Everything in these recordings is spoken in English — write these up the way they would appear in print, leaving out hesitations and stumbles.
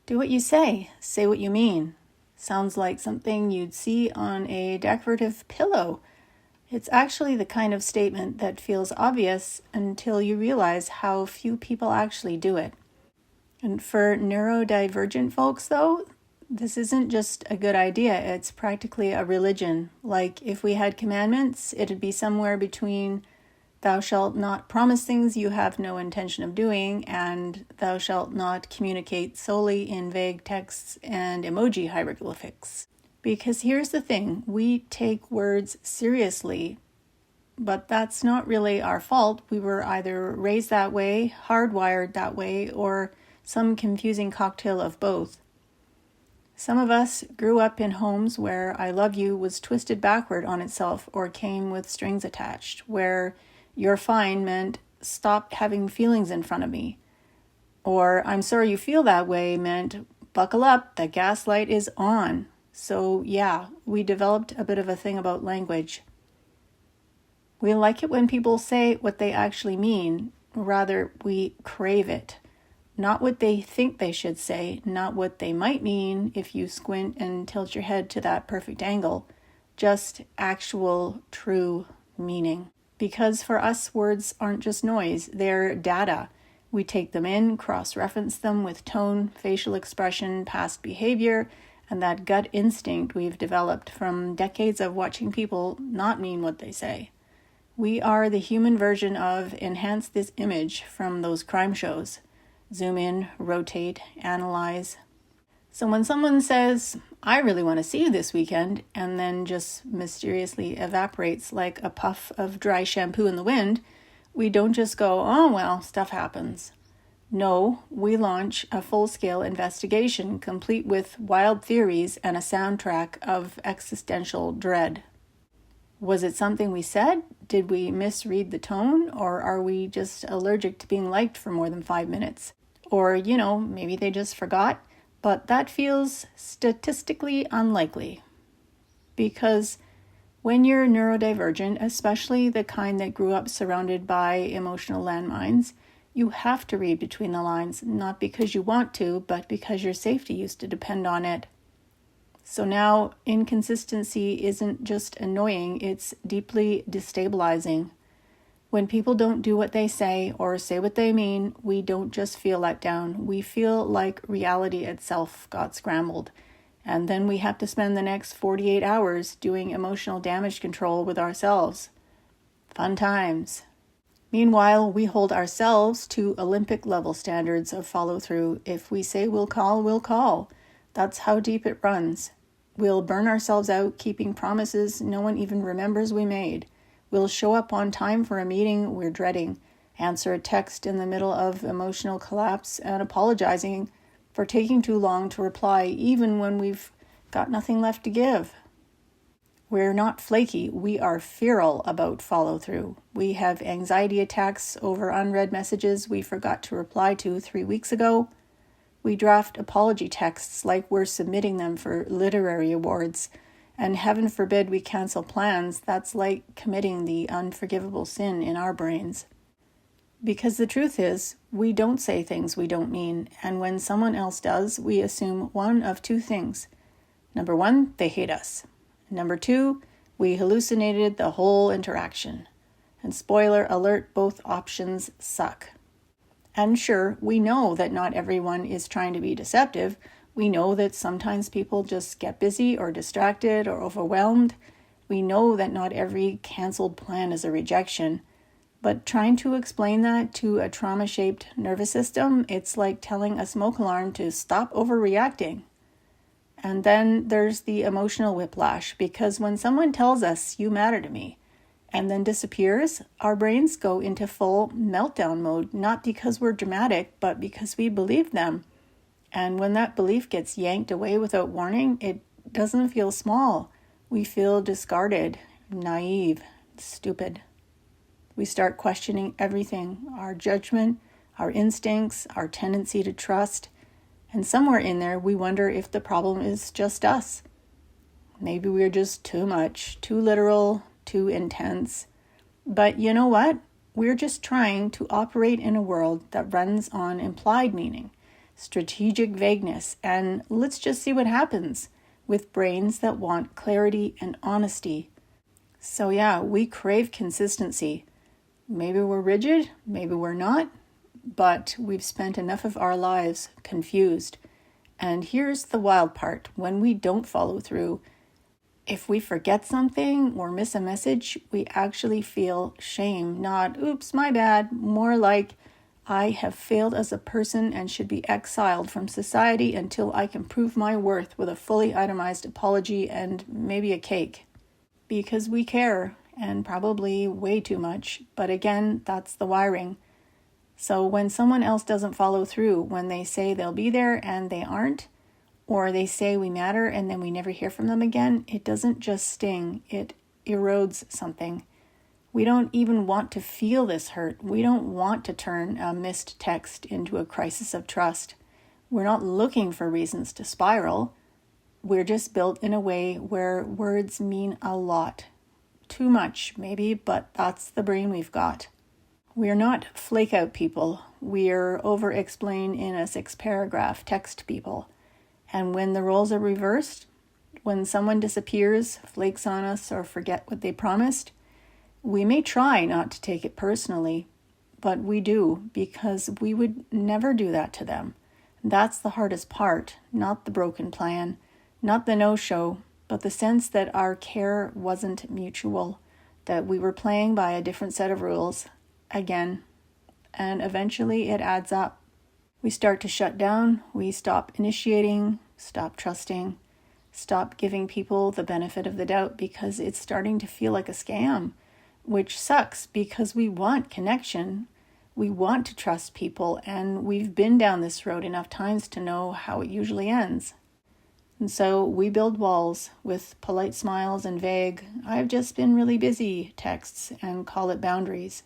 Do what you say what you mean. Sounds like something you'd see on a decorative pillow. It's actually the kind of statement that feels obvious until you realize how few people actually do it. And for neurodivergent folks, though, this isn't just a good idea, it's practically a religion. Like if we had commandments, it'd be somewhere between thou shalt not promise things you have no intention of doing, and thou shalt not communicate solely in vague texts and emoji hieroglyphics. Because here's the thing, we take words seriously, but that's not really our fault. We were either raised that way, hardwired that way, or some confusing cocktail of both. Some of us grew up in homes where I love you was twisted backward on itself or came with strings attached, where you're fine meant stop having feelings in front of me. Or I'm sorry you feel that way meant buckle up, the gaslight is on. So yeah, we developed a bit of a thing about language. We like it when people say what they actually mean. Rather, we crave it. Not what they think they should say, not what they might mean if you squint and tilt your head to that perfect angle. Just actual, true meaning. Because for us, words aren't just noise, they're data. We take them in, cross-reference them with tone, facial expression, past behavior, and that gut instinct we've developed from decades of watching people not mean what they say. We are the human version of enhance this image from those crime shows. Zoom in, rotate, analyze. So when someone says, I really want to see you this weekend, and then just mysteriously evaporates like a puff of dry shampoo in the wind, we don't just go, oh well, stuff happens. No, we launch a full-scale investigation complete with wild theories and a soundtrack of existential dread. Was it something we said? Did we misread the tone? Or are we just allergic to being liked for more than 5 minutes? Or, maybe they just forgot. But that feels statistically unlikely. Because when you're neurodivergent, especially the kind that grew up surrounded by emotional landmines, you have to read between the lines, not because you want to, but because your safety used to depend on it. So now inconsistency isn't just annoying, it's deeply destabilizing. When people don't do what they say or say what they mean, we don't just feel let down. We feel like reality itself got scrambled. And then we have to spend the next 48 hours doing emotional damage control with ourselves. Fun times. Meanwhile, we hold ourselves to Olympic level standards of follow-through. If we say we'll call, we'll call. That's how deep it runs. We'll burn ourselves out keeping promises no one even remembers we made. We'll show up on time for a meeting we're dreading, answer a text in the middle of emotional collapse, and apologizing for taking too long to reply even when we've got nothing left to give. We're not flaky, we are feral about follow-through. We have anxiety attacks over unread messages we forgot to reply to 3 weeks ago. We draft apology texts like we're submitting them for literary awards. And heaven forbid we cancel plans, that's like committing the unforgivable sin in our brains. Because the truth is, we don't say things we don't mean, and when someone else does, we assume one of two things. Number one, they hate us. Number two, we hallucinated the whole interaction. And spoiler alert, both options suck. And sure, we know that not everyone is trying to be deceptive. We know that sometimes people just get busy or distracted or overwhelmed. We know that not every canceled plan is a rejection. But trying to explain that to a trauma-shaped nervous system, it's like telling a smoke alarm to stop overreacting. And then there's the emotional whiplash, because when someone tells us, you matter to me, and then disappears, our brains go into full meltdown mode, not because we're dramatic, but because we believe them. And when that belief gets yanked away without warning, it doesn't feel small. We feel discarded, naive, stupid. We start questioning everything, our judgment, our instincts, our tendency to trust. And somewhere in there, we wonder if the problem is just us. Maybe we're just too much, too literal, too intense. But you know what? We're just trying to operate in a world that runs on implied meaning. strategic vagueness, and let's just see what happens with brains that want clarity and honesty. So yeah, we crave consistency. Maybe we're rigid, maybe we're not, but we've spent enough of our lives confused. And here's the wild part: when we don't follow through, if we forget something or miss a message, we actually feel shame. Not, oops, my bad. More like, I have failed as a person and should be exiled from society until I can prove my worth with a fully itemized apology and maybe a cake. Because we care, and probably way too much. But again, that's the wiring. So when someone else doesn't follow through, when they say they'll be there and they aren't, or they say we matter and then we never hear from them again, it doesn't just sting, it erodes something. We don't even want to feel this hurt. We don't want to turn a missed text into a crisis of trust. We're not looking for reasons to spiral. We're just built in a way where words mean a lot. Too much, maybe, but that's the brain we've got. We're not flake-out people. We're over-explain in a 6-paragraph text people. And when the roles are reversed, when someone disappears, flakes on us, or forget what they promised, we may try not to take it personally, but we do, because we would never do that to them. That's the hardest part, not the broken plan, not the no-show, but the sense that our care wasn't mutual, that we were playing by a different set of rules, again, and eventually it adds up. We start to shut down, we stop initiating, stop trusting, stop giving people the benefit of the doubt because it's starting to feel like a scam, which sucks because we want connection, we want to trust people, and we've been down this road enough times to know how it usually ends. And so we build walls with polite smiles and vague, I've just been really busy texts, and call it boundaries.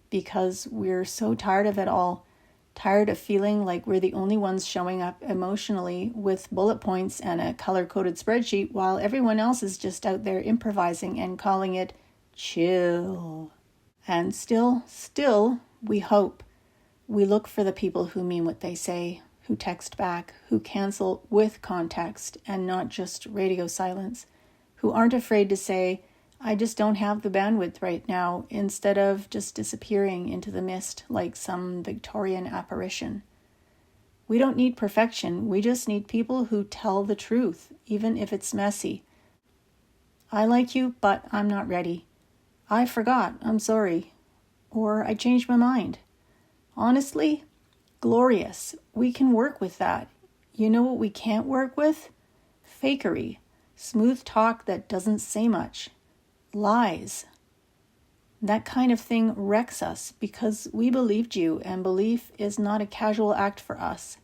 Because we're so tired of it all, tired of feeling like we're the only ones showing up emotionally with bullet points and a color-coded spreadsheet while everyone else is just out there improvising and calling it chill. And still, we hope. We look for the people who mean what they say, who text back, who cancel with context and not just radio silence, who aren't afraid to say, I just don't have the bandwidth right now, instead of just disappearing into the mist like some Victorian apparition. We don't need perfection, we just need people who tell the truth, even if it's messy. I like you, but I'm not ready. I forgot, I'm sorry. Or I changed my mind. Honestly, glorious. We can work with that. You know what we can't work with? Fakery. Smooth talk that doesn't say much. Lies. That kind of thing wrecks us because we believed you, and belief is not a casual act for us.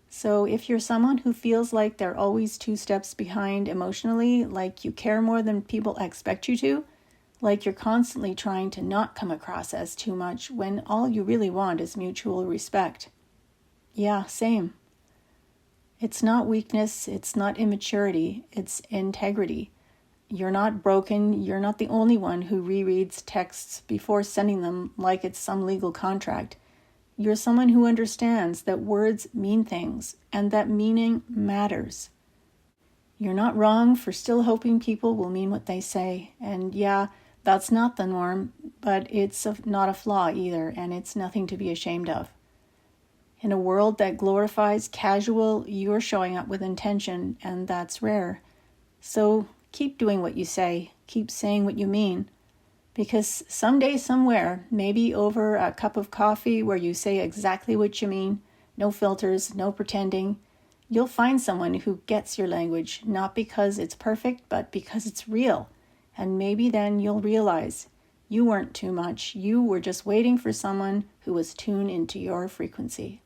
So if you're someone who feels like they're always 2 steps behind emotionally, like you care more than people expect you to, like you're constantly trying to not come across as too much when all you really want is mutual respect. Yeah, same. It's not weakness, it's not immaturity, it's integrity. You're not broken, you're not the only one who rereads texts before sending them like it's some legal contract. You're someone who understands that words mean things and that meaning matters. You're not wrong for still hoping people will mean what they say. And yeah, that's not the norm, but it's not a flaw either, and it's nothing to be ashamed of. In a world that glorifies casual, you're showing up with intention, and that's rare. So keep doing what you say, keep saying what you mean, because someday, somewhere, maybe over a cup of coffee where you say exactly what you mean, no filters, no pretending, you'll find someone who gets your language, not because it's perfect, but because it's real. And maybe then you'll realize you weren't too much, you were just waiting for someone who was tuned into your frequency.